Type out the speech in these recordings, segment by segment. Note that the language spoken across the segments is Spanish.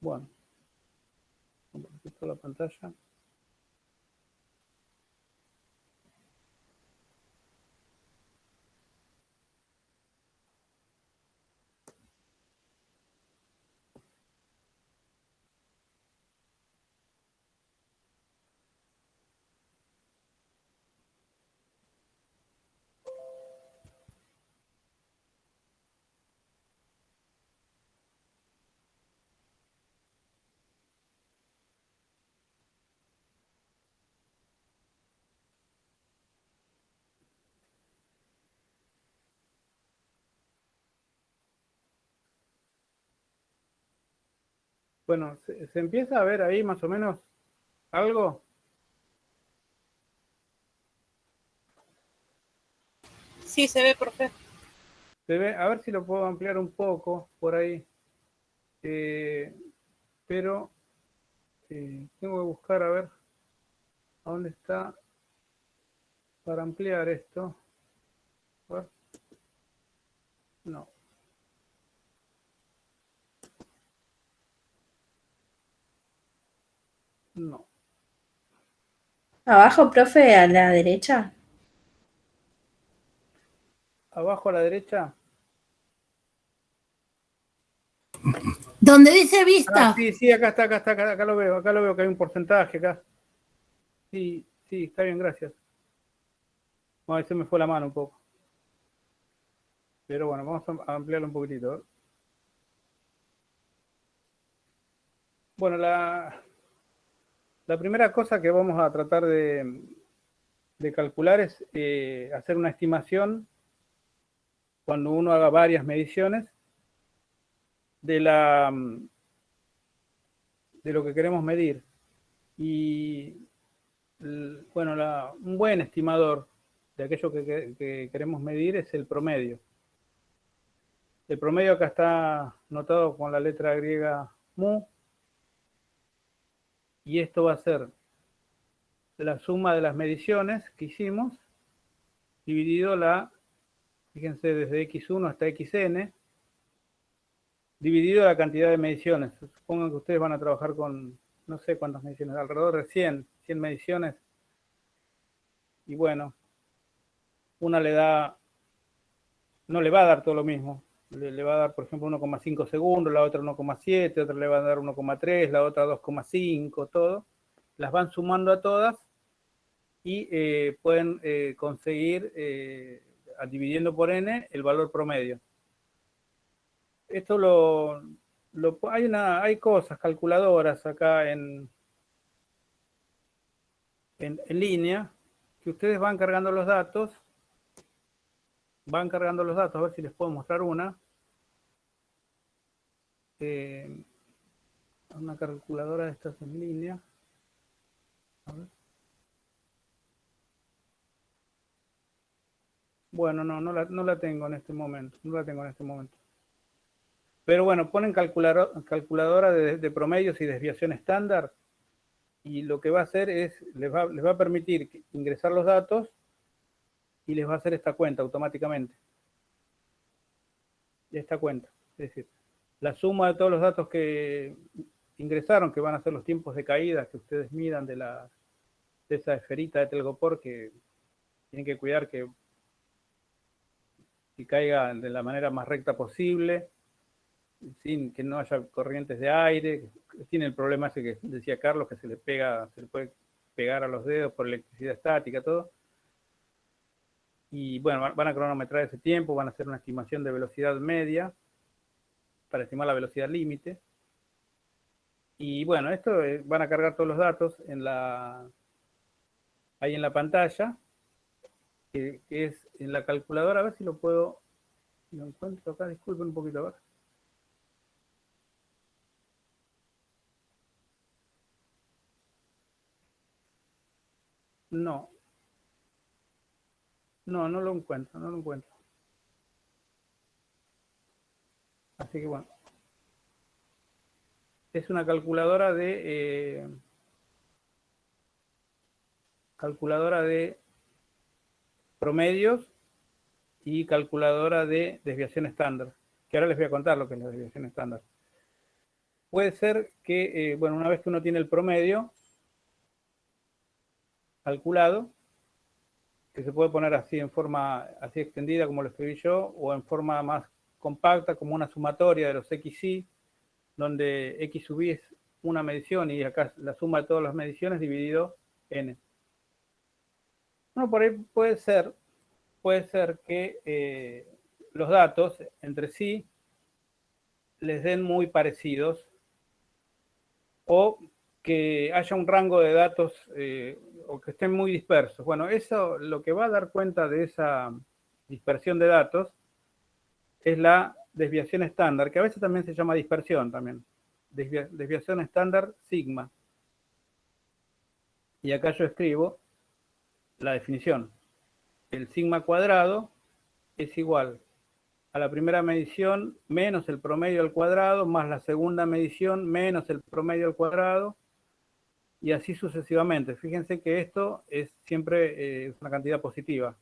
Bueno, compartir toda la pantalla. Bueno, ¿se empieza a ver ahí más o menos algo? Sí, se ve, profe. Se ve, a ver si lo puedo ampliar un poco por ahí. Pero tengo que buscar a ver a dónde está para ampliar esto. A ver. No. No. Abajo, profe, a la derecha. Abajo a la derecha. ¿Dónde dice vista? Ah, sí, acá está, acá lo veo que hay un porcentaje acá. Sí, está bien, gracias. Bueno, ahí se me fue la mano un poco. Pero bueno, vamos a ampliarlo un poquitito. ¿Eh? Bueno, la primera cosa que vamos a tratar de calcular es hacer una estimación cuando uno haga varias mediciones de lo que queremos medir. Y bueno, un buen estimador de aquello que queremos medir es el promedio. El promedio acá está notado con la letra griega mu, y esto va a ser la suma de las mediciones que hicimos dividido fíjense, desde x1 hasta xn, dividido la cantidad de mediciones. Supongan que ustedes van a trabajar con no sé cuántas mediciones, alrededor de 100 mediciones. Y bueno, una no le va a dar todo lo mismo. Le va a dar, por ejemplo, 1,5 segundos, la otra 1,7, otra le va a dar 1,3, la otra 2,5, todo. Las van sumando a todas y pueden conseguir, dividiendo por n, el valor promedio. Esto hay cosas, calculadoras acá en línea, que ustedes van cargando los datos. A ver si les puedo mostrar una. Una calculadora de estas en línea. A ver. Bueno, no la tengo en este momento. Pero bueno, ponen calculadora de promedios y desviación estándar. Y lo que va a hacer es, les va a permitir ingresar los datos y les va a hacer esta cuenta automáticamente. Esta cuenta. Es decir, la suma de todos los datos que ingresaron, que van a ser los tiempos de caída que ustedes midan de esa esferita de telgopor, que tienen que cuidar que caiga de la manera más recta posible, sin que no haya corrientes de aire. Tiene el problema ese que decía Carlos, que se le puede pegar a los dedos por electricidad estática, todo. Y bueno, van a cronometrar ese tiempo, van a hacer una estimación de velocidad media para estimar la velocidad límite. Y bueno, esto van a cargar todos los datos ahí en la pantalla, que es en la calculadora. A ver si lo encuentro acá, disculpen un poquito, a ver. No lo encuentro, Así que bueno. Es una calculadora de promedios y calculadora de desviación estándar, que ahora les voy a contar lo que es la desviación estándar. puede ser que, bueno, una vez que uno tiene el promedio calculado, que se puede poner así en forma así extendida como lo escribí yo, o en forma más compacta como una sumatoria de los XY, donde X sub y es una medición y acá la suma de todas las mediciones dividido N. Bueno, por ahí puede ser que los datos entre sí les den muy parecidos o que haya un rango de datos o que estén muy dispersos. Bueno, eso lo que va a dar cuenta de esa dispersión de datos es la desviación estándar, que a veces también se llama dispersión también. Desviación estándar sigma. Y acá yo escribo la definición. El sigma cuadrado es igual a la primera medición menos el promedio al cuadrado, más la segunda medición menos el promedio al cuadrado, y así sucesivamente. Fíjense que esto es siempre una cantidad positiva.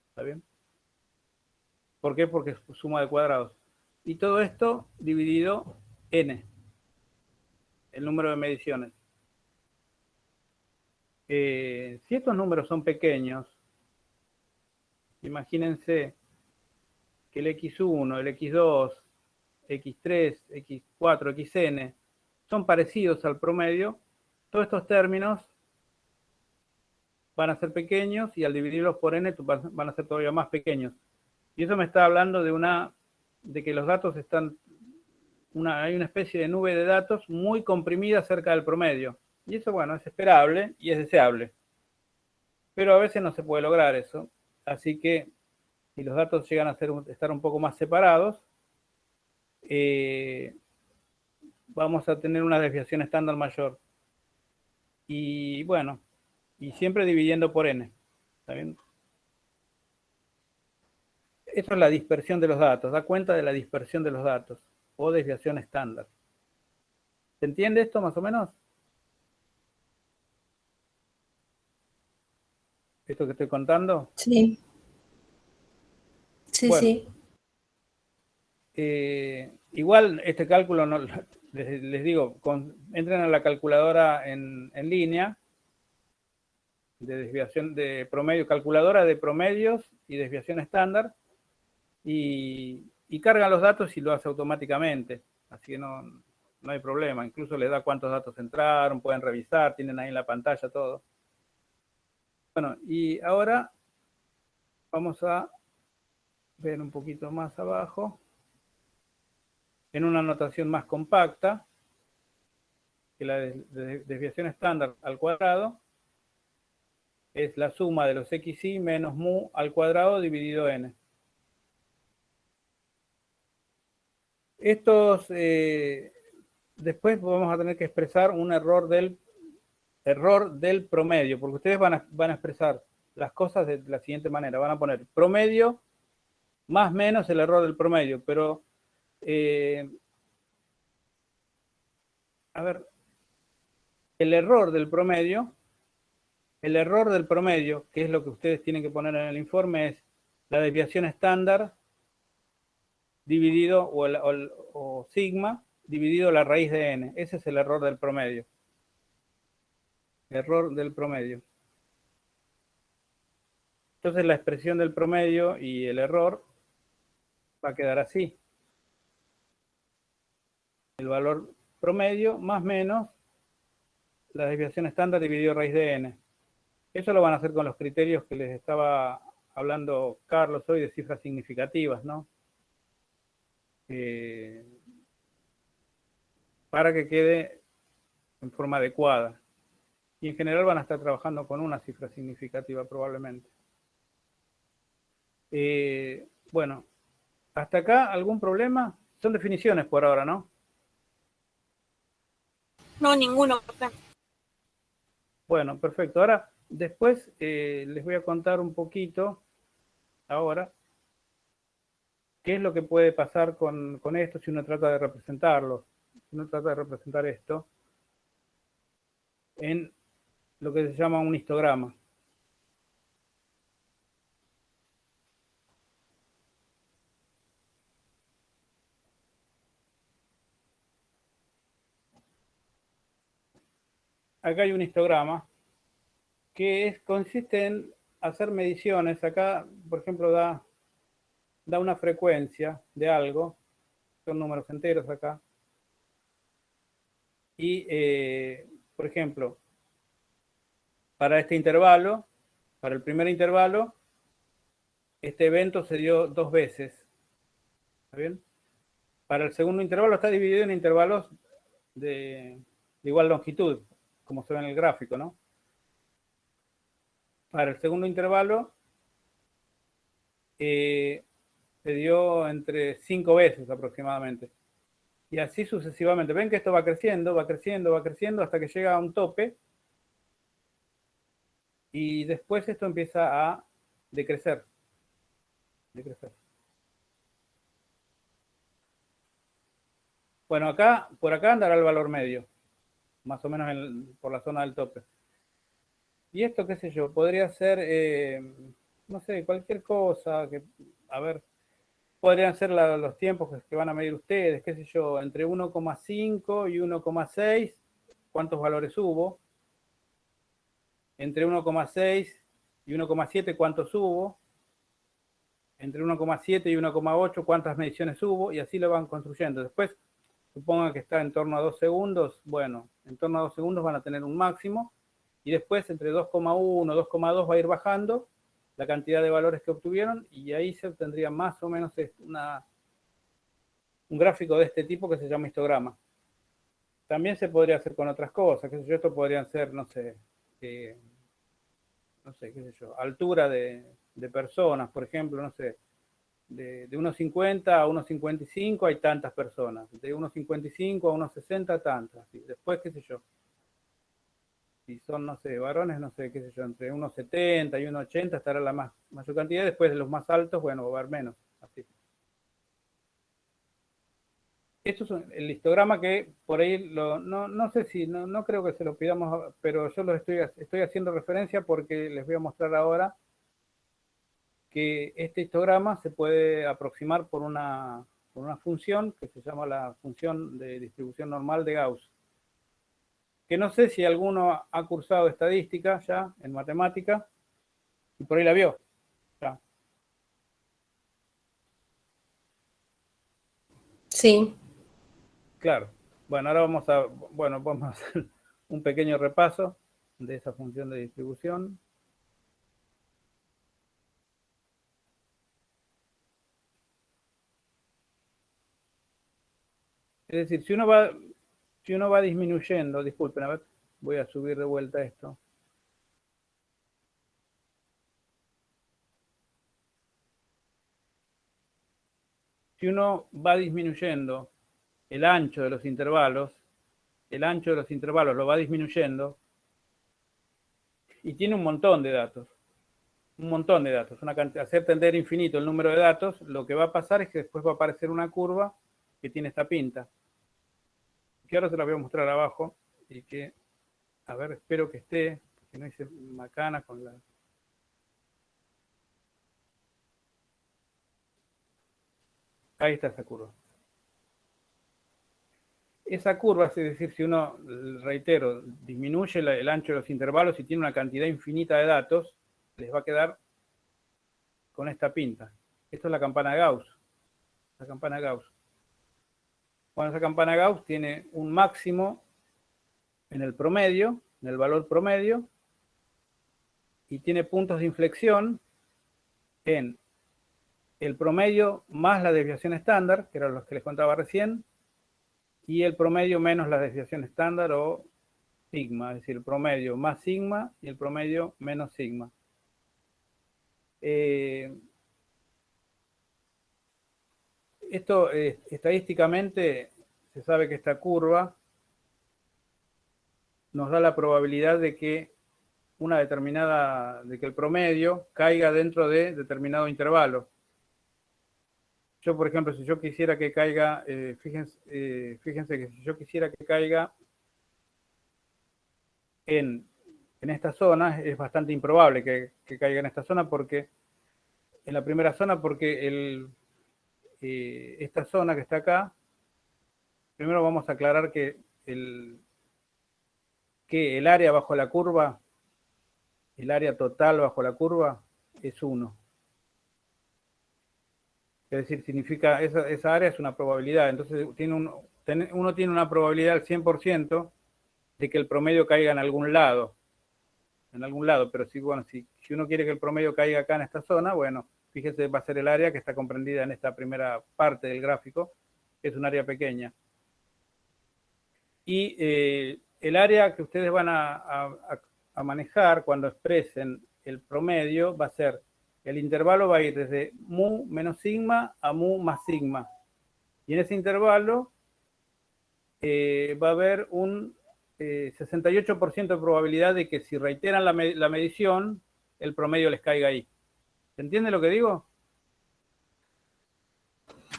¿Está bien? ¿Por qué? Porque es suma de cuadrados. Y todo esto dividido n, el número de mediciones. Si estos números son pequeños, imagínense que el x1, el x2, x3, x4, xn son parecidos al promedio, todos estos términos van a ser pequeños y al dividirlos por n van a ser todavía más pequeños. Y eso me está hablando de que los datos están, hay una especie de nube de datos muy comprimida cerca del promedio. Y eso, bueno, es esperable y es deseable. Pero a veces no se puede lograr eso. Así que si los datos llegan a estar un poco más separados, vamos a tener una desviación estándar mayor. Y bueno, y siempre dividiendo por n. ¿Está bien? Eso es la dispersión de los datos. Da cuenta de la dispersión de los datos o desviación estándar. ¿Se entiende esto más o menos? ¿Esto que estoy contando? Sí. Sí, Bueno, sí. igual este cálculo, no, les digo, entren a la calculadora en línea de desviación de promedio, calculadora de promedios y desviación estándar, y cargan los datos y lo hace automáticamente. Así que no hay problema. Incluso les da cuántos datos entraron, pueden revisar, tienen ahí en la pantalla todo. Bueno, y ahora vamos a ver un poquito más abajo, en una notación más compacta, que la desviación estándar al cuadrado es la suma de los xy menos mu al cuadrado dividido n. Estos, después vamos a tener que expresar un error del promedio, porque ustedes van a expresar las cosas de la siguiente manera. Van a poner promedio más menos el error del promedio, pero a ver, el error del promedio, que es lo que ustedes tienen que poner en el informe, es la desviación estándar dividido, o sigma, dividido la raíz de n. Ese es el error del promedio. Error del promedio. Entonces la expresión del promedio y el error va a quedar así. El valor promedio más menos la desviación estándar dividido raíz de n. Eso lo van a hacer con los criterios que les estaba hablando Carlos hoy de cifras significativas, ¿no? Para que quede en forma adecuada. Y en general van a estar trabajando con una cifra significativa probablemente. Bueno, hasta acá, ¿algún problema? Son definiciones por ahora, ¿no? No, ninguno, profe. Bueno, perfecto. Ahora, después les voy a contar un poquito, ahora, qué es lo que puede pasar con esto si uno trata de representarlo. Si uno trata de representar esto en lo que se llama un histograma. acá hay un histograma que consiste en hacer mediciones. Acá, por ejemplo, da una frecuencia de algo, son números enteros acá. Y, por ejemplo, para este intervalo, para el primer intervalo, este evento se dio 2 veces. ¿Está bien? Para el segundo intervalo está dividido en intervalos de igual longitud, como se ve en el gráfico, ¿no? Para el segundo intervalo se dio entre 5 veces aproximadamente. Y así sucesivamente. Ven que esto va creciendo, va creciendo, va creciendo hasta que llega a un tope. Y después esto empieza a decrecer. Bueno, acá, por acá andará el valor medio, más o menos por la zona del tope. Y esto, qué sé yo, podría ser, no sé, cualquier cosa, a ver, podrían ser los tiempos que van a medir ustedes, qué sé yo, entre 1,5 y 1,6, ¿cuántos valores hubo? Entre 1,6 y 1,7, ¿cuántos hubo? Entre 1,7 y 1,8, ¿cuántas mediciones hubo? Y así lo van construyendo. Después, supongan que está en torno a 2 segundos, bueno, en torno a 2 segundos van a tener un máximo, y después entre 2,1, 2,2 va a ir bajando la cantidad de valores que obtuvieron, y ahí se obtendría más o menos un gráfico de este tipo que se llama histograma. También se podría hacer con otras cosas, qué sé yo, esto podrían ser, no sé, qué sé yo, altura de personas, por ejemplo, no sé, de 1,50 a 1,55 hay tantas personas, de 1,55 a 1,60 tantas, ¿sí? Después, qué sé yo, si son, no sé, varones, no sé, qué sé yo, entre 1,70 y 1,80 estará la mayor cantidad, después de los más altos, bueno, va a haber menos, así. Esto es el histograma que por ahí, no sé si, no creo que se lo pidamos, pero yo lo estoy haciendo referencia porque les voy a mostrar ahora que este histograma se puede aproximar por una función que se llama la función de distribución normal de Gauss. Que no sé si alguno ha cursado estadística ya en matemática y por ahí la vio. Ya. Sí. Claro. Bueno, ahora vamos a hacer un pequeño repaso de esa función de distribución. Es decir, si uno va disminuyendo, disculpen, a ver, voy a subir de vuelta esto. Si uno va disminuyendo el ancho de los intervalos lo va disminuyendo y tiene un montón de datos. Hacer tender infinito el número de datos, lo que va a pasar es que después va a aparecer una curva que tiene esta pinta. Que ahora se la voy a mostrar abajo y que, a ver, espero que esté, que no hice macana con la... Ahí está esa curva. Esa curva, es decir, si uno, reitero, disminuye el ancho de los intervalos y tiene una cantidad infinita de datos, les va a quedar con esta pinta. Esto es la campana Gauss. La campana Gauss. Bueno, esa campana Gauss tiene un máximo en el promedio, en el valor promedio, y tiene puntos de inflexión en el promedio más la desviación estándar, que eran los que les contaba recién, y el promedio menos la desviación estándar o sigma, es decir, el promedio más sigma y el promedio menos sigma. Esto estadísticamente se sabe que esta curva nos da la probabilidad de que el promedio caiga dentro de determinado intervalo. Yo, por ejemplo, si yo quisiera que caiga, fíjense que si yo quisiera que caiga en esta zona, es bastante improbable que caiga en esta zona en la primera zona, porque esta zona que está acá, primero vamos a aclarar que que el área bajo la curva, el área total bajo la curva, es 1. Es decir, significa, esa área es una probabilidad. Entonces uno tiene una probabilidad al 100% de que el promedio caiga en algún lado. Pero si uno quiere que el promedio caiga acá en esta zona, bueno, fíjese, va a ser el área que está comprendida en esta primera parte del gráfico, que es un área pequeña. Y el área que ustedes van a manejar cuando expresen el promedio va a ser, el intervalo va a ir desde mu menos sigma a mu más sigma. Y en ese intervalo va a haber un 68% de probabilidad de que si reiteran la medición, el promedio les caiga ahí. ¿Se entiende lo que digo?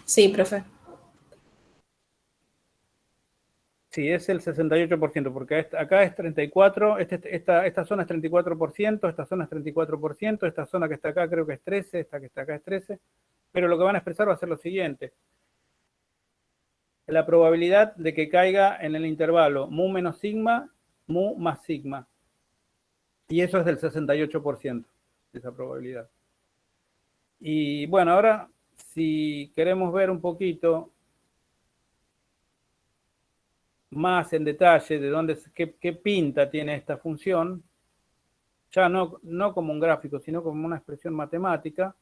Sí, profe. Sí, es el 68%, porque acá es 34%, esta zona es 34%, esta zona es 34%, esta zona que está acá creo que es 13%, esta que está acá es 13%, pero lo que van a expresar va a ser lo siguiente. La probabilidad de que caiga en el intervalo mu menos sigma, mu más sigma. Y eso es del 68%, esa probabilidad. Y bueno, ahora si queremos ver un poquito más en detalle de qué pinta tiene esta función, ya no como un gráfico, sino como una expresión matemática,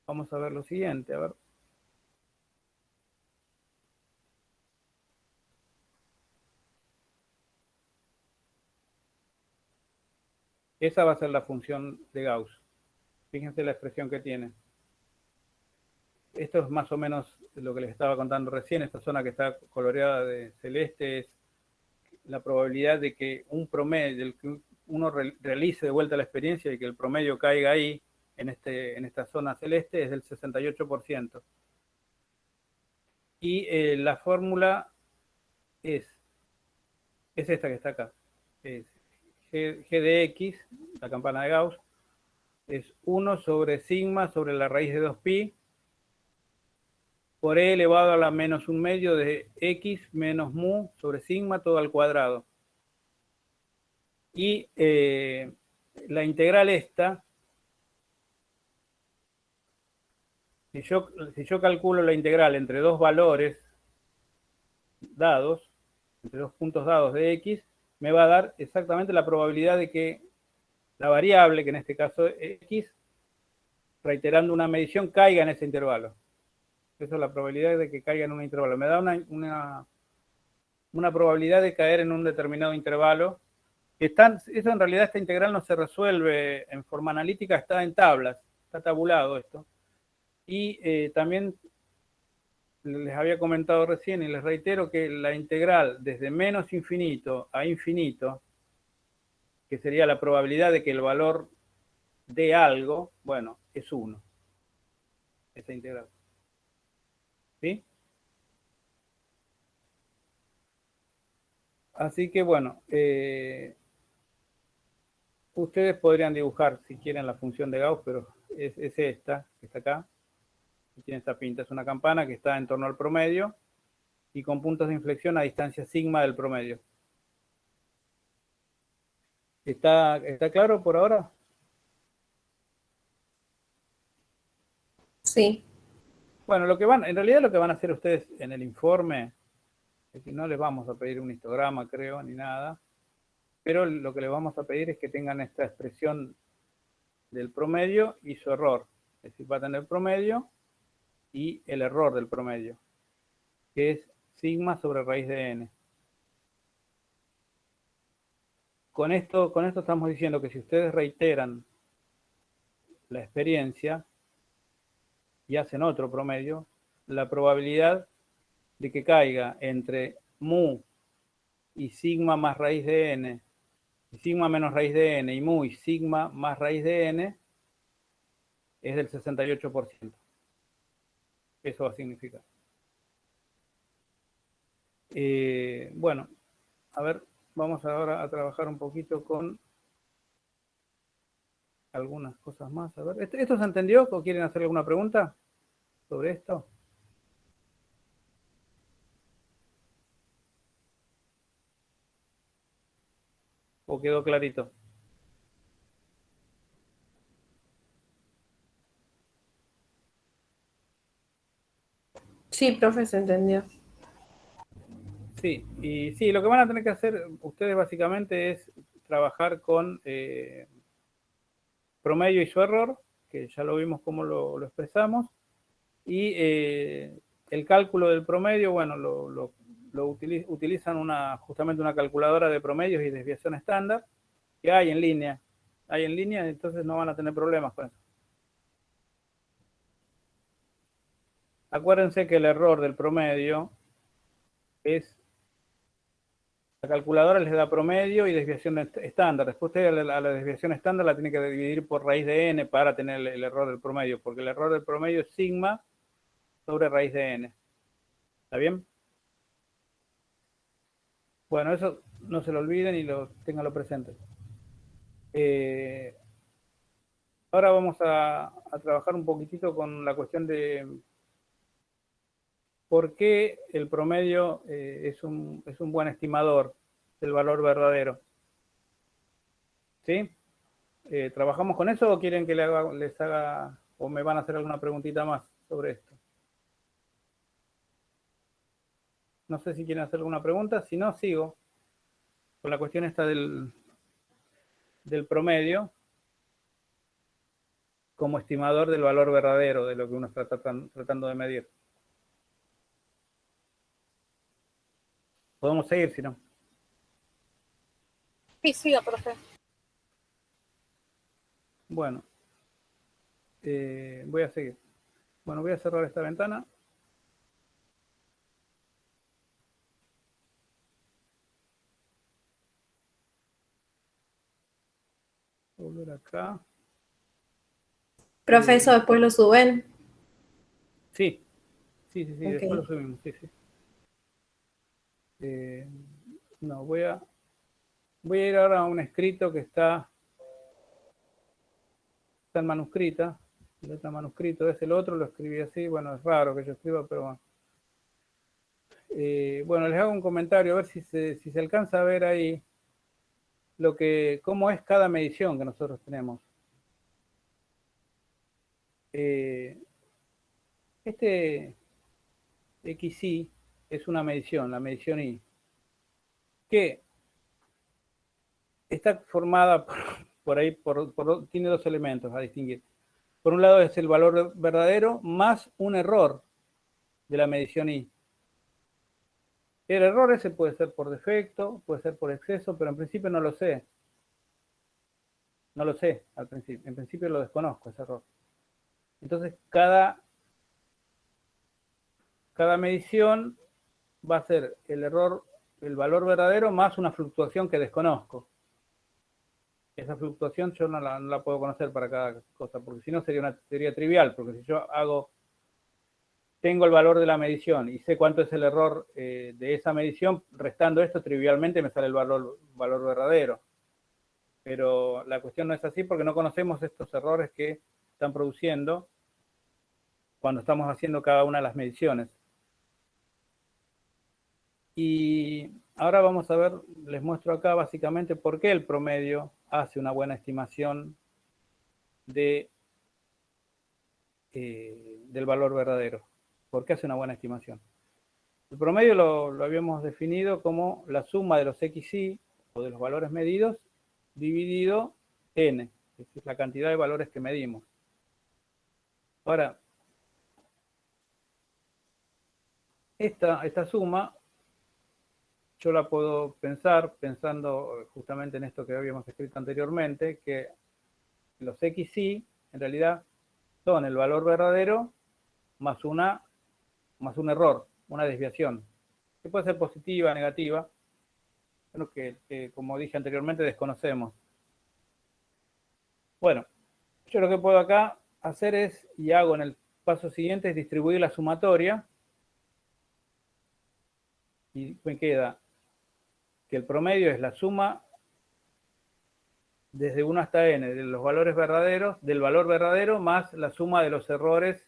vamos a ver lo siguiente, a ver. Esa va a ser la función de Gauss. Fíjense la expresión que tiene. Esto es más o menos lo que les estaba contando recién. Esta zona que está coloreada de celeste es la probabilidad de que un promedio, del que uno realice de vuelta la experiencia y que el promedio caiga ahí, en esta zona celeste, es del 68%. Y la fórmula es esta que está acá. Es G de X, la campana de Gauss, es 1 sobre sigma sobre la raíz de 2pi por e elevado a la menos 1/2 de x menos mu sobre sigma todo al cuadrado. Y la integral esta, si yo calculo la integral entre dos valores dados, entre dos puntos dados de x, me va a dar exactamente la probabilidad de que la variable, que en este caso es x, reiterando una medición, caiga en ese intervalo. Esa es la probabilidad de que caiga en un intervalo. Me da una probabilidad de caer en un determinado intervalo. Eso en realidad, esta integral no se resuelve en forma analítica, está en tablas, está tabulado esto. Y también les había comentado recién y les reitero que la integral desde menos infinito a infinito, que sería la probabilidad de que el valor de algo, bueno, es 1. Esa integral. ¿Sí? Así que bueno, ustedes podrían dibujar si quieren la función de Gauss, pero es esta, que está acá. Y tiene esta pinta, es una campana que está en torno al promedio y con puntos de inflexión a distancia sigma del promedio. ¿Está claro por ahora? Sí. Bueno, en realidad lo que van a hacer ustedes en el informe, es que no les vamos a pedir un histograma, creo, ni nada, pero lo que les vamos a pedir es que tengan esta expresión del promedio y su error. Es decir, va a tener promedio y el error del promedio, que es sigma sobre raíz de n. Con esto estamos diciendo que si ustedes reiteran la experiencia y hacen otro promedio, la probabilidad de que caiga entre mu y sigma más raíz de n, y sigma menos raíz de n, y mu y sigma más raíz de n, es del 68%. Eso va a significar. Bueno, a ver, vamos ahora a trabajar un poquito con algunas cosas más. A ver, ¿esto se entendió o quieren hacer alguna pregunta sobre esto? ¿O quedó clarito? Sí, profe, se entendió. Sí, y sí, lo que van a tener que hacer ustedes básicamente es trabajar con promedio y su error, que ya lo vimos cómo lo expresamos, y el cálculo del promedio, bueno, utilizan justamente una calculadora de promedios y desviación estándar que hay en línea. Hay en línea, entonces no van a tener problemas con eso. Acuérdense que el error del promedio es, la calculadora les da promedio y desviación estándar. Después usted a la desviación estándar la tiene que dividir por raíz de n para tener el error del promedio, porque el error del promedio es sigma sobre raíz de n. ¿Está bien? Bueno, eso no se lo olviden y tenganlo presente. Ahora vamos a trabajar un poquitito con la cuestión de por qué el promedio es un buen estimador del valor verdadero. ¿Sí? ¿Trabajamos con eso o quieren que les haga o me van a hacer alguna preguntita más sobre esto? No sé si quieren hacer alguna pregunta, si no, sigo con la cuestión esta del promedio como estimador del valor verdadero de lo que uno está tratando de medir. Podemos seguir, si no. Sí, siga, profe. Bueno, voy a seguir. Bueno, voy a cerrar esta ventana. Volver acá. Profe, eso después lo suben. Sí, Ok. después lo subimos, sí. No, voy a ir ahora a un escrito que está en manuscrita. Letra manuscrito es el otro, lo escribí así. Bueno, es raro que yo escriba, pero bueno. Bueno, les hago un comentario, a ver si se alcanza a ver ahí cómo es cada medición que nosotros tenemos. Este XY es una medición, la medición Y, que está formada tiene dos elementos a distinguir. Por un lado es el valor verdadero más un error de la medición Y. El error ese puede ser por defecto, puede ser por exceso, pero en principio no lo sé. No lo sé al principio. En principio lo desconozco, ese error. Entonces, cada medición va a ser el error, el valor verdadero más una fluctuación que desconozco. Esa fluctuación yo no la puedo conocer para cada cosa, porque si no sería trivial, porque si yo tengo el valor de la medición y sé cuánto es el error de esa medición, restando esto trivialmente me sale el valor verdadero. Pero la cuestión no es así porque no conocemos estos errores que están produciendo cuando estamos haciendo cada una de las mediciones. Y ahora vamos a ver, les muestro acá básicamente por qué el promedio hace una buena estimación del valor verdadero. ¿Por qué hace una buena estimación? El promedio lo habíamos definido como la suma de los XY o de los valores medidos dividido n, es decir, la cantidad de valores que medimos. Ahora, esta suma yo la puedo pensando justamente en esto que habíamos escrito anteriormente, que los XY en realidad son el valor verdadero más un error, una desviación, que puede ser positiva, negativa, pero que como dije anteriormente desconocemos. Bueno, yo lo que puedo acá hacer es, y hago en el paso siguiente, es distribuir la sumatoria, y me queda que el promedio es la suma desde 1 hasta n de los valores verdaderos, del valor verdadero, más la suma de los errores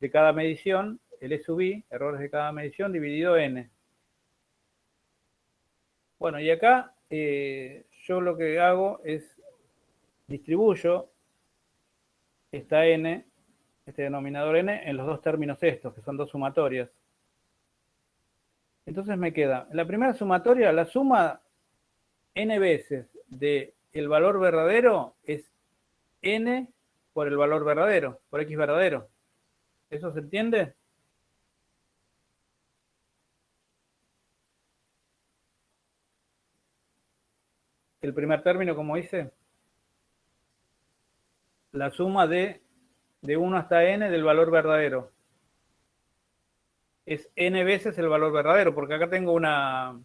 de cada medición, el E sub I, errores de cada medición, dividido n. Bueno, y acá yo lo que hago es distribuyo esta n, este denominador n, en los dos términos estos, que son dos sumatorias. Entonces me queda, en la primera sumatoria, la suma n veces del valor verdadero es n por el valor verdadero, por x verdadero. ¿Eso se entiende? El primer término, como dice, la suma de 1 hasta n del valor verdadero. Es n veces el valor verdadero, porque acá tengo una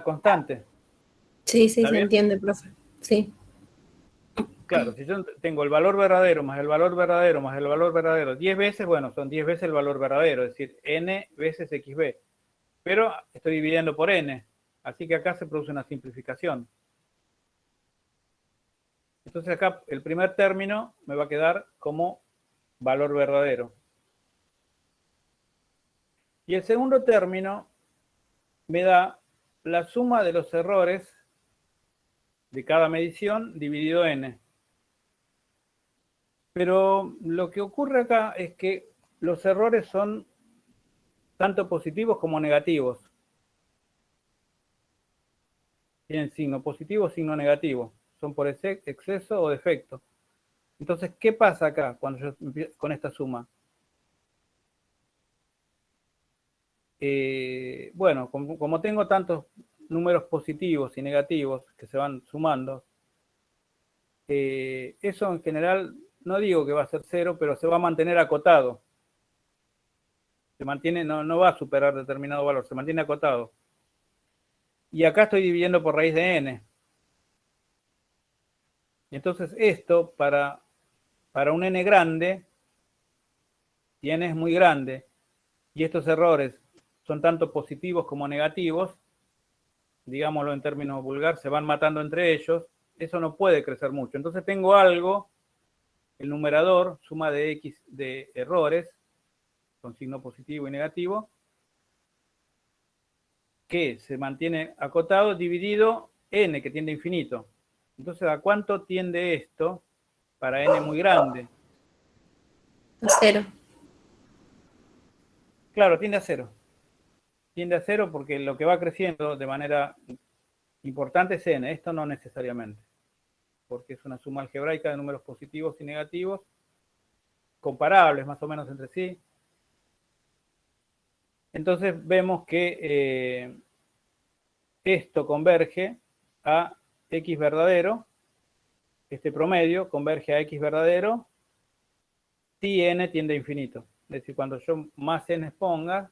constante. Sí, sí, ¿Está se bien? entiende, profe. Sí. Claro, si yo tengo el valor verdadero más el valor verdadero más el valor verdadero 10 veces, bueno, son 10 veces el valor verdadero, es decir, n veces xb. Pero estoy dividiendo por n, así que acá se produce una simplificación. Entonces acá el primer término me va a quedar como valor verdadero. Y el segundo término me da la suma de los errores de cada medición dividido n. Pero lo que ocurre acá es que los errores son tanto positivos como negativos. Tienen signo positivo o signo negativo. Son por exceso o defecto. Entonces, ¿qué pasa acá cuando yo empiezo con esta suma? Bueno, como tengo tantos números positivos y negativos que se van sumando, eso en general, no digo que va a ser cero, pero se va a mantener acotado. Se mantiene, no va a superar determinado valor, se mantiene acotado. Y acá estoy dividiendo por raíz de n. Y entonces esto, para un n grande, si n es muy grande, y estos errores son tanto positivos como negativos, digámoslo en términos vulgar, se van matando entre ellos, eso no puede crecer mucho. Entonces tengo algo, el numerador, suma de x de errores, con signo positivo y negativo, que se mantiene acotado dividido n, que tiende a infinito. Entonces, ¿a cuánto tiende esto para n muy grande? A 0. Claro, tiende a 0. Tiende a 0 porque lo que va creciendo de manera importante es n. Esto no necesariamente, porque es una suma algebraica de números positivos y negativos, comparables más o menos entre sí. Entonces vemos que esto converge a x verdadero, este promedio converge a x verdadero si n tiende a infinito. Es decir, cuando yo más n ponga,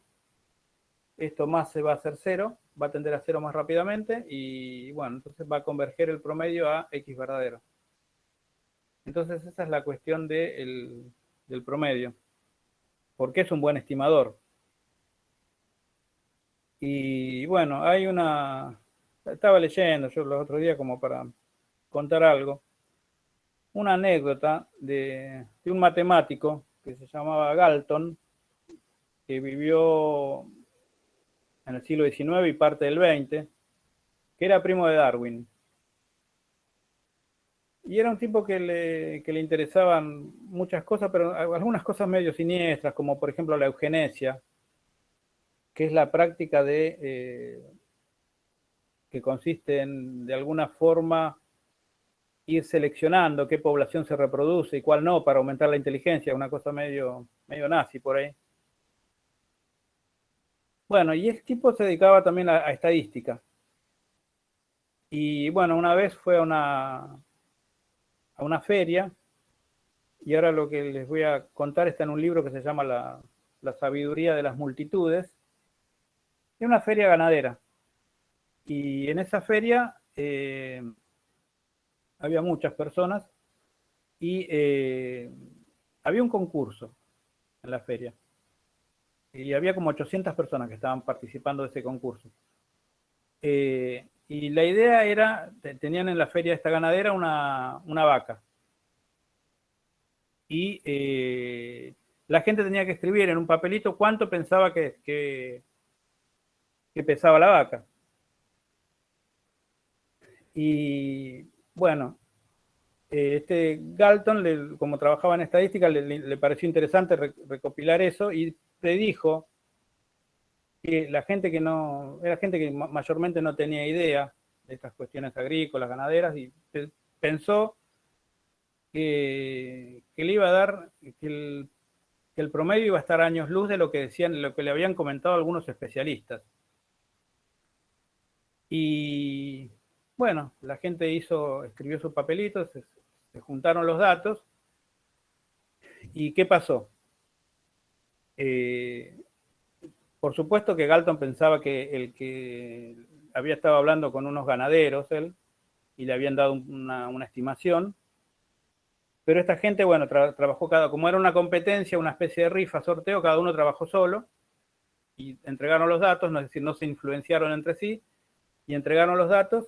esto más se va a hacer 0, va a tender a 0 más rápidamente y bueno, entonces va a converger el promedio a x verdadero. Entonces esa es la cuestión del promedio. Porque es un buen estimador. Y bueno, estaba leyendo yo los otros días como para contar algo, una anécdota de un matemático que se llamaba Galton, que vivió en el siglo XIX y parte del XX, que era primo de Darwin. Y era un tipo que le interesaban muchas cosas, pero algunas cosas medio siniestras, como por ejemplo la eugenesia, que es la práctica que consiste en, de alguna forma, ir seleccionando qué población se reproduce y cuál no para aumentar la inteligencia, una cosa medio nazi por ahí. Bueno, y este tipo se dedicaba también a estadística. Y bueno, una vez fue a una feria, y ahora lo que les voy a contar está en un libro que se llama La sabiduría de las multitudes. Es una feria ganadera. Y en esa feria había muchas personas y había un concurso en la feria. Y había como 800 personas que estaban participando de ese concurso. Y la idea era, tenían en la feria esta ganadera una vaca. Y la gente tenía que escribir en un papelito cuánto pensaba que pesaba la vaca. Y bueno, Galton, como trabajaba en estadística, le pareció interesante recopilar eso y predijo que la gente que no, era gente que mayormente no tenía idea de estas cuestiones agrícolas, ganaderas, y pensó que le iba a dar, que el promedio iba a estar a años luz de lo que decían, lo que le habían comentado algunos especialistas. Y bueno, la gente escribió sus papelitos, se juntaron los datos. ¿Y qué pasó? Por supuesto que Galton pensaba que el que había estado hablando con unos ganaderos, él, y le habían dado una estimación, pero esta gente, bueno, trabajó como era una competencia, una especie de rifa, sorteo, cada uno trabajó solo, y entregaron los datos, es decir, no se influenciaron entre sí, y entregaron los datos,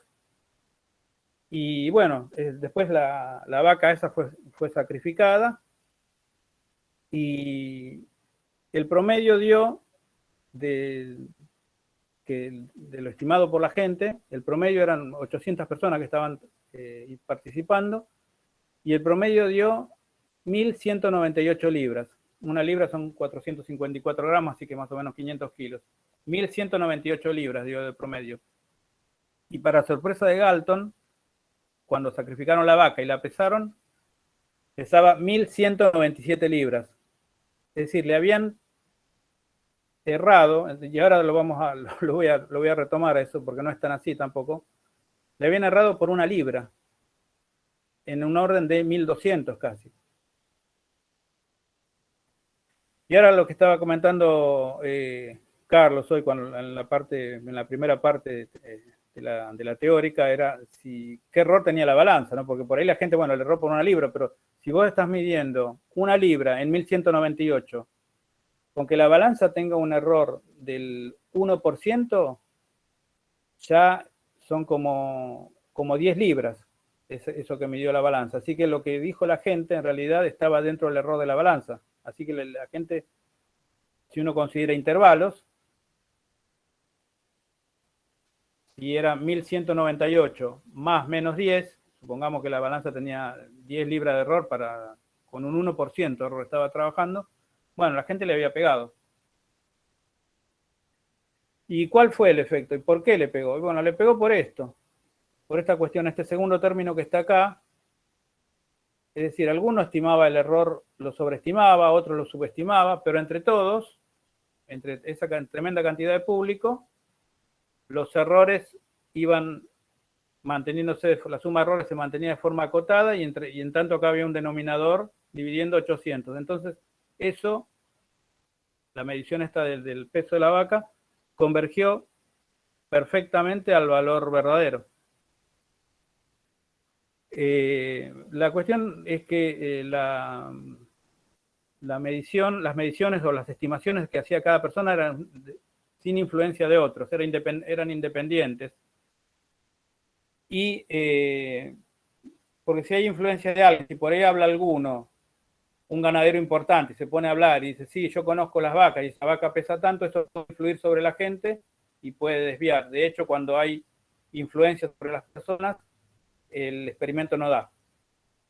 y bueno, después la vaca esa fue sacrificada, y el promedio dio de lo estimado por la gente, el promedio eran 800 personas que estaban participando, y el promedio dio 1.198 libras. Una libra son 454 gramos, así que más o menos 500 kilos. 1.198 libras dio de promedio. Y para sorpresa de Galton, cuando sacrificaron la vaca y la pesaron, pesaba 1.197 libras. Es decir, le habían errado, y ahora lo voy a retomar a eso porque no es tan así tampoco, le habían errado por una libra, en un orden de 1.200 casi. Y ahora lo que estaba comentando Carlos hoy en la primera parte de la teórica era qué error tenía la balanza, ¿no? Porque por ahí la gente, bueno, le erró por una libra, pero si vos estás midiendo una libra en 1.198, con que la balanza tenga un error del 1%, ya son como 10 libras, eso que midió la balanza. Así que lo que dijo la gente en realidad estaba dentro del error de la balanza. Así que la gente, si uno considera intervalos, si era 1.198 más menos 10, supongamos que la balanza tenía 10 libras de error con un 1% de error estaba trabajando, bueno, la gente le había pegado. ¿Y cuál fue el efecto? ¿Y por qué le pegó? Y bueno, le pegó por esto, por esta cuestión, este segundo término que está acá. Es decir, alguno estimaba el error, lo sobreestimaba, otro lo subestimaba, pero entre todos, entre esa tremenda cantidad de público, los errores iban manteniéndose, la suma de errores se mantenía de forma acotada y en tanto acá había un denominador dividiendo 800. Entonces, eso, la medición esta del peso de la vaca, convergió perfectamente al valor verdadero. La cuestión es que las mediciones o las estimaciones que hacía cada persona eran sin influencia de otros, eran independientes. Y porque si hay influencia de alguien, si por ahí habla alguno, un ganadero importante, se pone a hablar y dice, sí, yo conozco las vacas y esa vaca pesa tanto, eso puede influir sobre la gente y puede desviar. De hecho, cuando hay influencia sobre las personas, el experimento no da.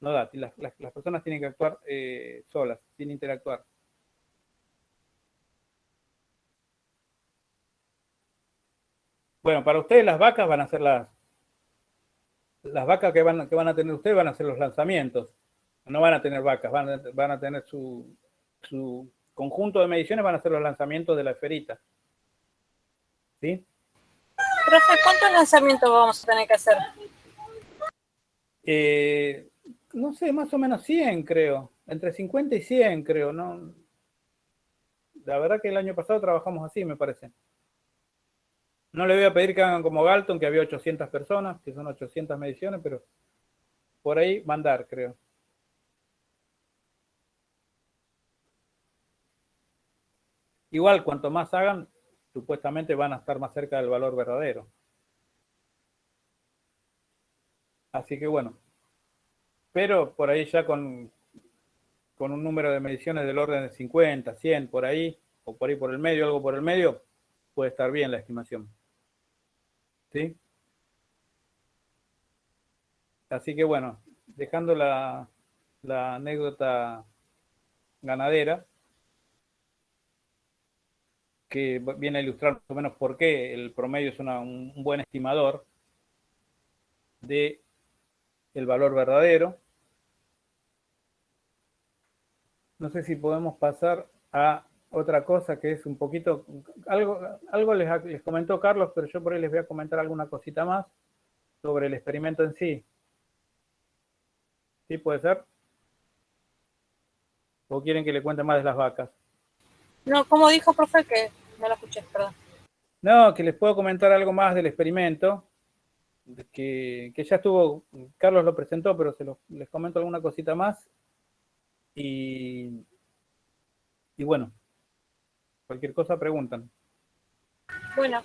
No da. Las personas tienen que actuar solas, sin interactuar. Bueno, para ustedes las vacas van a ser las vacas que van a tener ustedes van a ser los lanzamientos. No van a tener vacas, van a tener su conjunto de mediciones, van a ser los lanzamientos de la esferita. ¿Sí? Profe, ¿cuántos lanzamientos vamos a tener que hacer? No sé, más o menos 100, creo. Entre 50 y 100, creo. ¿No? La verdad que el año pasado trabajamos así, me parece. No le voy a pedir que hagan como Galton, que había 800 personas, que son 800 mediciones, pero por ahí va a andar, creo. Igual, cuanto más hagan, supuestamente van a estar más cerca del valor verdadero. Así que bueno. Pero por ahí ya con con un número de mediciones del orden de 50, 100, por ahí, o por ahí por el medio, algo por el medio, puede estar bien la estimación. ¿Sí? Así que bueno, dejando la anécdota ganadera, que viene a ilustrar más o menos por qué el promedio es un buen estimador de el valor verdadero. No sé si podemos pasar a otra cosa que es un poquito, algo les comentó Carlos, pero yo por ahí les voy a comentar alguna cosita más sobre el experimento en sí. ¿Sí puede ser? ¿O quieren que le cuente más de las vacas? No, como dijo, profe, que no lo escuché, perdón. No, que les puedo comentar algo más del experimento, que ya estuvo, Carlos lo presentó, pero les comento alguna cosita más. Y bueno, cualquier cosa preguntan. Bueno,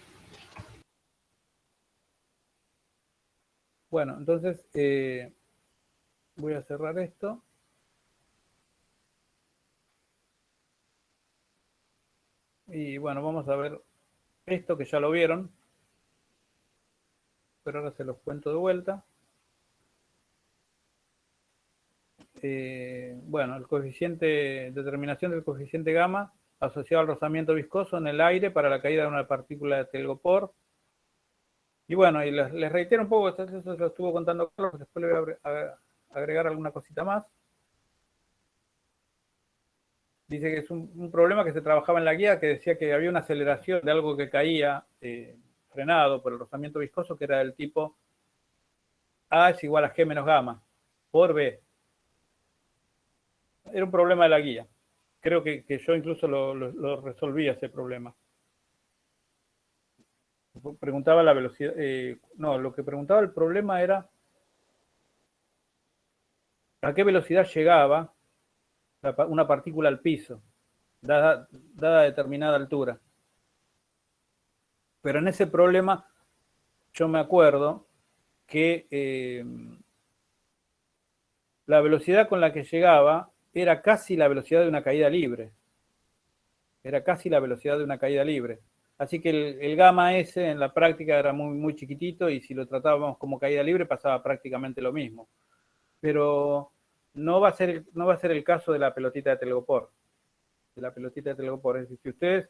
Bueno, entonces voy a cerrar esto. Y bueno, vamos a ver esto que ya lo vieron, pero ahora se los cuento de vuelta. Bueno, el coeficiente, determinación del coeficiente gamma asociado al rozamiento viscoso en el aire para la caída de una partícula de telgopor. Y bueno, y les reitero un poco, eso lo estuvo contando Carlos, después le voy a agregar alguna cosita más. Dice que es un problema que se trabajaba en la guía, que decía que había una aceleración de algo que caía frenado por el rozamiento viscoso, que era del tipo A es igual a G menos gamma por B. Era un problema de la guía. Creo que yo incluso lo resolví ese problema. Preguntaba la velocidad. No, lo que preguntaba el problema era a qué velocidad llegaba una partícula al piso, dada determinada altura. Pero en ese problema yo me acuerdo que la velocidad con la que llegaba era casi la velocidad de una caída libre. Era casi la velocidad de una caída libre. Así que el gamma S en la práctica era muy, muy chiquitito y si lo tratábamos como caída libre pasaba prácticamente lo mismo. Pero no va a ser el caso de la pelotita de telgopor. De la pelotita de telgopor. Es decir, si ustedes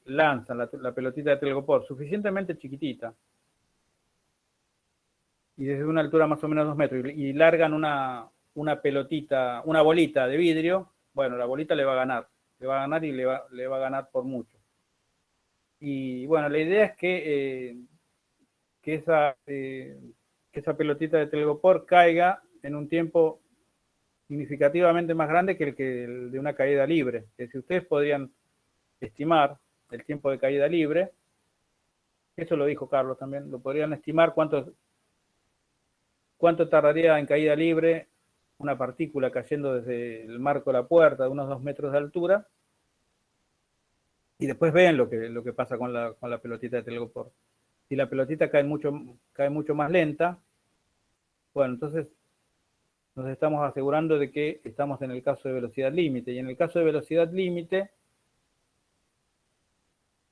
lanzan la pelotita de telgopor suficientemente chiquitita y desde una altura más o menos 2 metros y largan una pelotita, una bolita de vidrio, bueno, la bolita le va a ganar. Le va a ganar y le va a ganar por mucho. Y bueno, la idea es que esa pelotita de telgopor caiga en un tiempo significativamente más grande que el de una caída libre. Que si ustedes podrían estimar el tiempo de caída libre, eso lo dijo Carlos también, lo podrían estimar cuánto tardaría en caída libre una partícula cayendo desde el marco de la puerta de unos 2 metros de altura, y después ven lo que pasa con la pelotita de telgopor. Si la pelotita cae mucho más lenta, bueno, entonces nos estamos asegurando de que estamos en el caso de velocidad límite. Y en el caso de velocidad límite,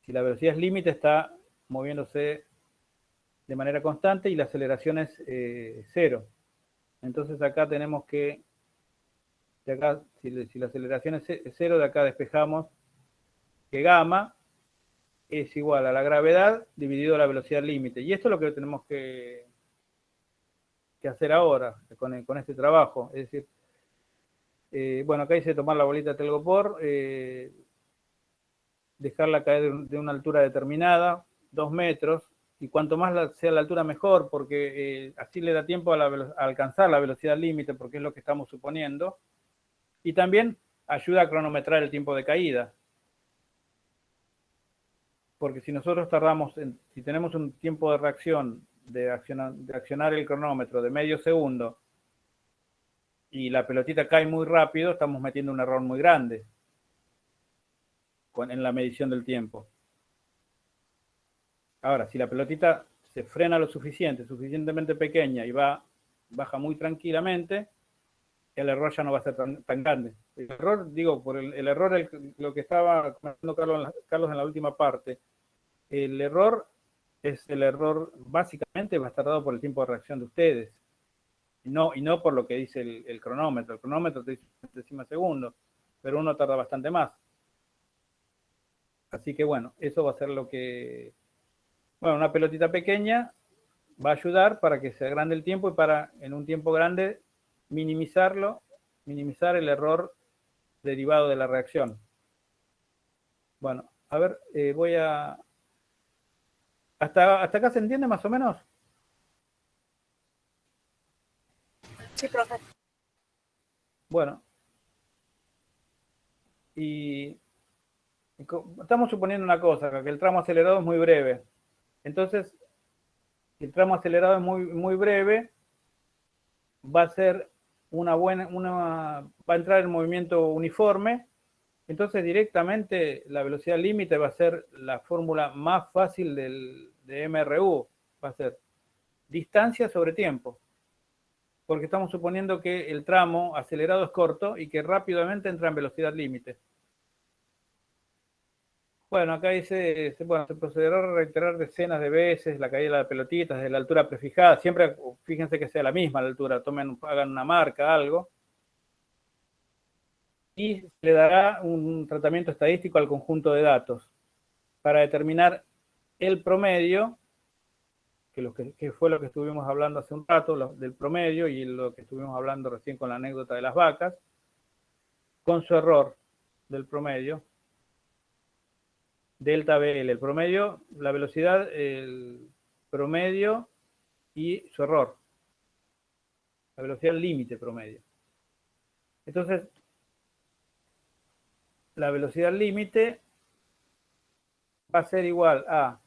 si la velocidad límite está moviéndose de manera constante y la aceleración es 0. Entonces acá tenemos que, si la aceleración es 0, de acá despejamos que gamma es igual a la gravedad dividido la velocidad límite. Y esto es lo que tenemos que hacer ahora con este trabajo. Es decir, bueno, acá dice tomar la bolita de telgopor, dejarla caer de una altura determinada, 2 metros, y cuanto más sea la altura mejor, porque así le da tiempo a alcanzar la velocidad límite, porque es lo que estamos suponiendo, y también ayuda a cronometrar el tiempo de caída. Porque si nosotros si tenemos un tiempo de reacción de accionar el cronómetro de medio segundo y la pelotita cae muy rápido, estamos metiendo un error muy grande en la medición del tiempo. Ahora, si la pelotita se frena lo suficientemente pequeña y baja muy tranquilamente, el error ya no va a ser tan grande. El error, digo, por el error, lo que estaba comentando Carlos en la última parte, el error es el error, básicamente va a estar dado por el tiempo de reacción de ustedes, y no por lo que dice el cronómetro. El cronómetro te dice décimas segundo, pero uno tarda bastante más. Así que bueno, eso va a ser lo que... Bueno, una pelotita pequeña va a ayudar para que se agrande el tiempo y para, en un tiempo grande, minimizar el error derivado de la reacción. Bueno, a ver, voy a... ¿Hasta acá se entiende más o menos? Sí, profe. Bueno. Y estamos suponiendo una cosa, que el tramo acelerado es muy breve. Entonces, si el tramo acelerado es muy breve, va a ser va a entrar en movimiento uniforme. Entonces, directamente la velocidad límite va a ser la fórmula más fácil de MRU. Va a ser distancia sobre tiempo. Porque estamos suponiendo que el tramo acelerado es corto y que rápidamente entra en velocidad límite. Bueno, acá dice, bueno, se procederá a reiterar decenas de veces la caída de la pelotita desde la altura prefijada. Siempre fíjense que sea la misma la altura, hagan una marca, algo. Y le dará un tratamiento estadístico al conjunto de datos para determinar el promedio, que fue lo que estuvimos hablando hace un rato, del promedio y lo que estuvimos hablando recién con la anécdota de las vacas, con su error del promedio. Delta BL, el promedio, la velocidad, el promedio y su error. La velocidad límite promedio. Entonces, la velocidad límite va a ser igual a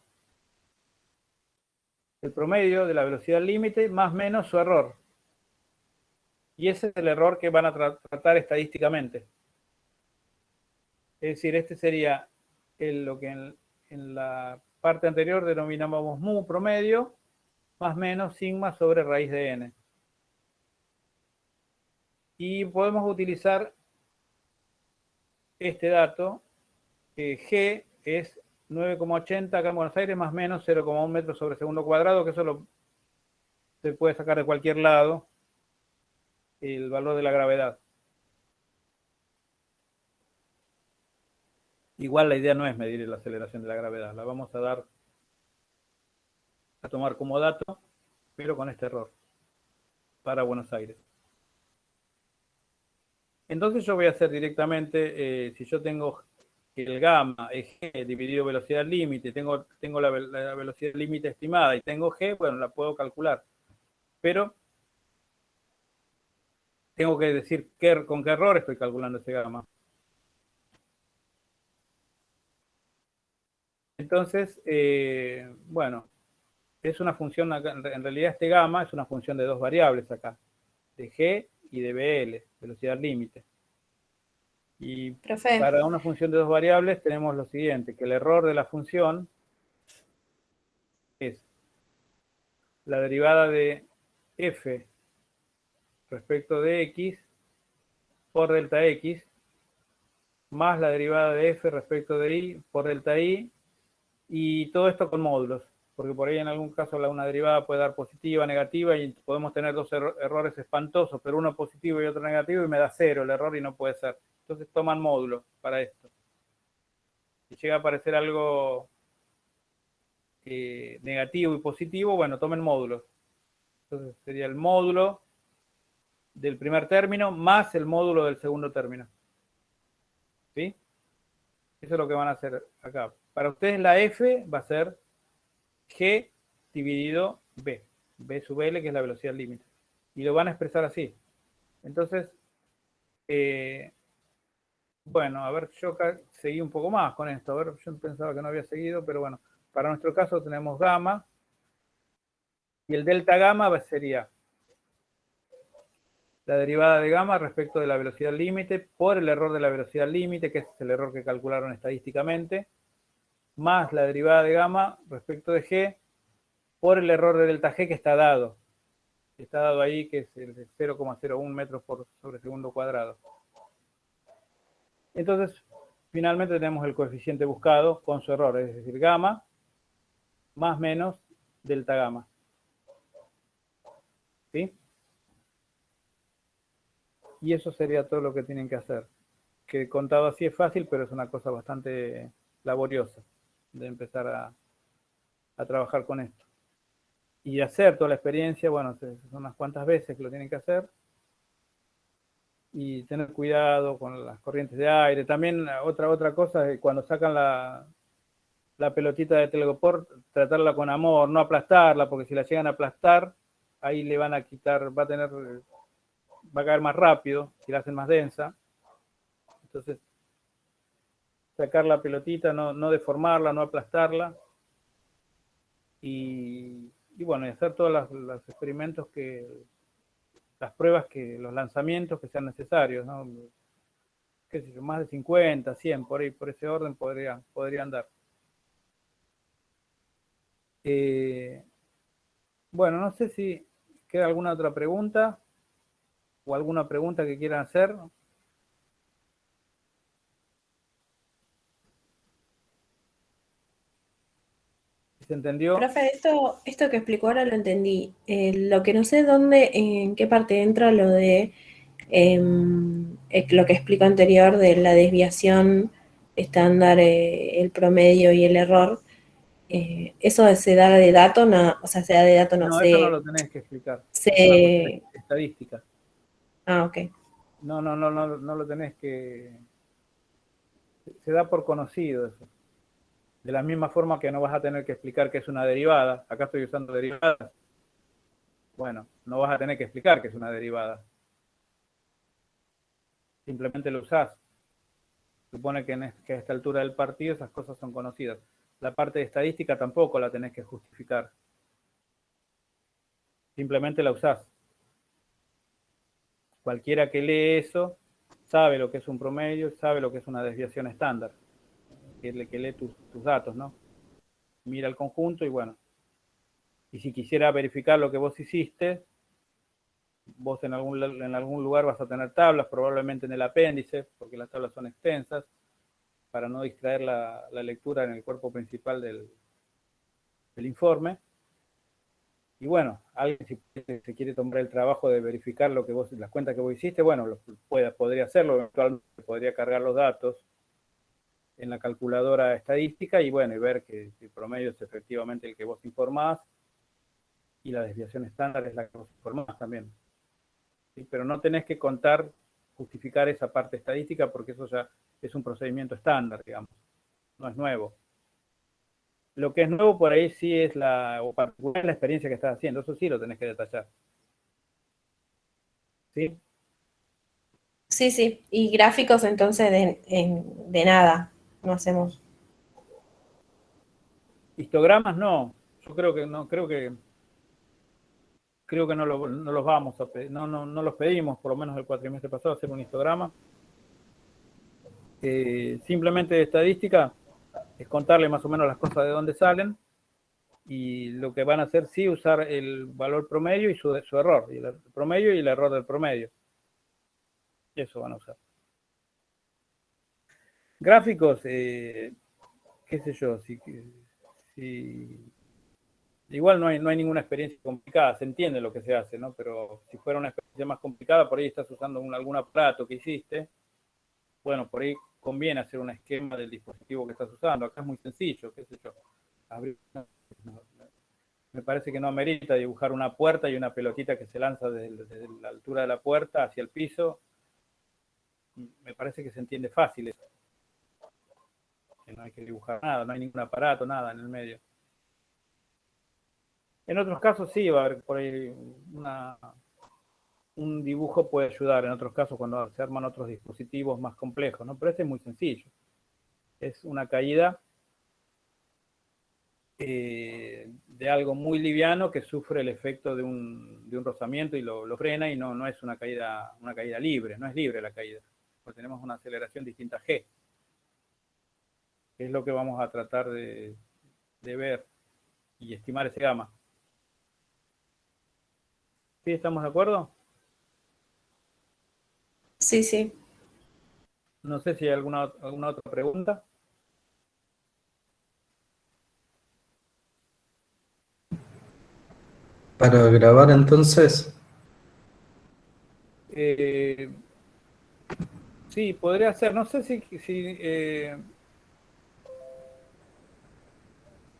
el promedio de la velocidad límite más menos su error. Y ese es el error que van a tratar estadísticamente. Es decir, este sería lo que en la parte anterior denominábamos mu promedio, más menos sigma sobre raíz de n. Y podemos utilizar este dato, G es 9,80 acá en Buenos Aires, más menos 0,1 metros sobre segundo cuadrado, que eso se puede sacar de cualquier lado, el valor de la gravedad. Igual la idea no es medir la aceleración de la gravedad, la vamos a tomar como dato, pero con este error, para Buenos Aires. Entonces yo voy a hacer directamente, si yo tengo que el gamma es G dividido velocidad límite, tengo la velocidad límite estimada y tengo G, bueno, la puedo calcular. Pero tengo que decir con qué error estoy calculando ese gamma. Entonces, bueno, es una función, en realidad este gamma es una función de dos variables acá, de G y de BL, velocidad límite. Y Profe. para una función de dos variables tenemos lo siguiente, que el error de la función es la derivada de f respecto de x por delta x más la derivada de f respecto de y por delta y, y todo esto con módulos, porque por ahí en algún caso una derivada puede dar positiva, negativa, y podemos tener dos errores espantosos, pero uno positivo y otro negativo, y me da 0 el error y no puede ser. Entonces toman módulos para esto. Si llega a aparecer algo negativo y positivo, bueno, tomen módulos. Entonces sería el módulo del primer término más el módulo del segundo término. ¿Sí? Eso es lo que van a hacer acá. Para ustedes la F va a ser G dividido B. B sub L, que es la velocidad límite. Y lo van a expresar así. Entonces, bueno, a ver, yo acá seguí un poco más con esto. A ver, yo pensaba que no había seguido, pero bueno. Para nuestro caso tenemos gamma. Y el delta gamma sería la derivada de gamma respecto de la velocidad límite por el error de la velocidad límite, que es el error que calcularon estadísticamente, más la derivada de gamma respecto de G por el error de delta G que está dado. está dado ahí, que es el de 0,01 metros por sobre segundo cuadrado. Entonces, finalmente tenemos el coeficiente buscado con su error, es decir, gamma más menos delta gamma. ¿Sí? Y eso sería todo lo que tienen que hacer. Que contado así es fácil, pero es una cosa bastante laboriosa de empezar a trabajar con esto. Y hacer toda la experiencia, bueno, son unas cuantas veces que lo tienen que hacer. Y tener cuidado con las corrientes de aire. También otra cosa es cuando sacan la pelotita de telgopor, tratarla con amor, no aplastarla, porque si la llegan a aplastar, ahí le van a quitar, va a caer más rápido, si la hacen más densa. Entonces, sacar la pelotita, no deformarla, no aplastarla. Y bueno, y hacer todos los experimentos las pruebas los lanzamientos que sean necesarios, ¿no? Qué sé yo, más de 50, 100, por ahí, por ese orden podrían dar. Bueno, no sé si queda alguna otra pregunta o alguna pregunta que quieran hacer. ¿Se entendió? Profe, esto que explicó ahora lo entendí. Lo que no sé dónde, en qué parte entra lo de lo que explicó anterior de la desviación estándar, el promedio y el error. Eso se da de dato, no, o sea, se da de dato, no No, eso no sé. lo tenés que explicar. Es una cuestión estadística. Ok. No lo tenés que... Se da por conocido eso. De la misma forma que no vas a tener que explicar qué es una derivada. Acá estoy usando derivadas. Bueno, no vas a tener que explicar qué es una derivada. Simplemente lo usás. Supone que a esta altura del partido esas cosas son conocidas. La parte de estadística tampoco la tenés que justificar. Simplemente la usás. Cualquiera que lee eso sabe lo que es un promedio, sabe lo que es una desviación estándar. Que lee tus datos, ¿no? Mira el conjunto y bueno. Y si quisiera verificar lo que vos hiciste, vos en algún lugar vas a tener tablas, probablemente en el apéndice, porque las tablas son extensas, para no distraer la lectura en el cuerpo principal del informe. Y bueno, alguien si se quiere tomar el trabajo de verificar las cuentas que vos hiciste, bueno, podría hacerlo, eventualmente podría cargar los datos en la calculadora estadística y bueno, y ver que el promedio es efectivamente el que vos informás y la desviación estándar es la que vos informás también. ¿Sí? Pero no tenés que justificar esa parte estadística porque eso ya es un procedimiento estándar, digamos, no es nuevo. Lo que es nuevo por ahí sí es o particular la experiencia que estás haciendo, eso sí lo tenés que detallar. ¿Sí? Sí, sí. Y gráficos entonces de nada, no hacemos. Histogramas no, yo creo que no, no los vamos a pedir, no los pedimos, por lo menos el cuatrimestre pasado, hacer un histograma. Simplemente de estadística es contarle más o menos las cosas de dónde salen y lo que van a hacer sí usar el valor promedio y su error, y el promedio y el error del promedio. Eso van a usar. Gráficos, qué sé yo, igual no hay ninguna experiencia complicada, se entiende lo que se hace, ¿no? Pero si fuera una experiencia más complicada, por ahí estás usando algún aparato que hiciste, bueno, por ahí conviene hacer un esquema del dispositivo que estás usando. Acá es muy sencillo, qué sé yo. Me parece que no amerita dibujar una puerta y una pelotita que se lanza desde la altura de la puerta hacia el piso. Me parece que se entiende fácil eso. Que no hay que dibujar nada, no hay ningún aparato, nada en el medio. En otros casos sí va a haber por ahí un dibujo puede ayudar, en otros casos cuando se arman otros dispositivos más complejos, ¿no? Pero este es muy sencillo. Es una caída de algo muy liviano que sufre el efecto de un rozamiento y lo frena y no es una caída libre, no es libre la caída, porque tenemos una aceleración distinta a G, que es lo que vamos a tratar de ver y estimar ese gamma. ¿Sí estamos de acuerdo? Sí, sí. No sé si hay alguna otra pregunta. Para grabar entonces, Sí, podría ser. No sé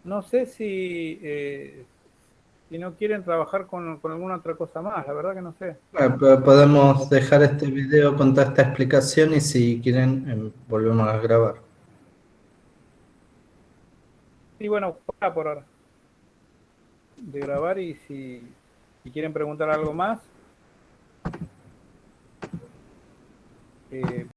no sé si no quieren trabajar con alguna otra cosa más. La verdad que no sé. podemos dejar este video con toda esta explicación y si quieren volvemos a grabar. Sí, bueno, por ahora de grabar y si quieren preguntar algo más,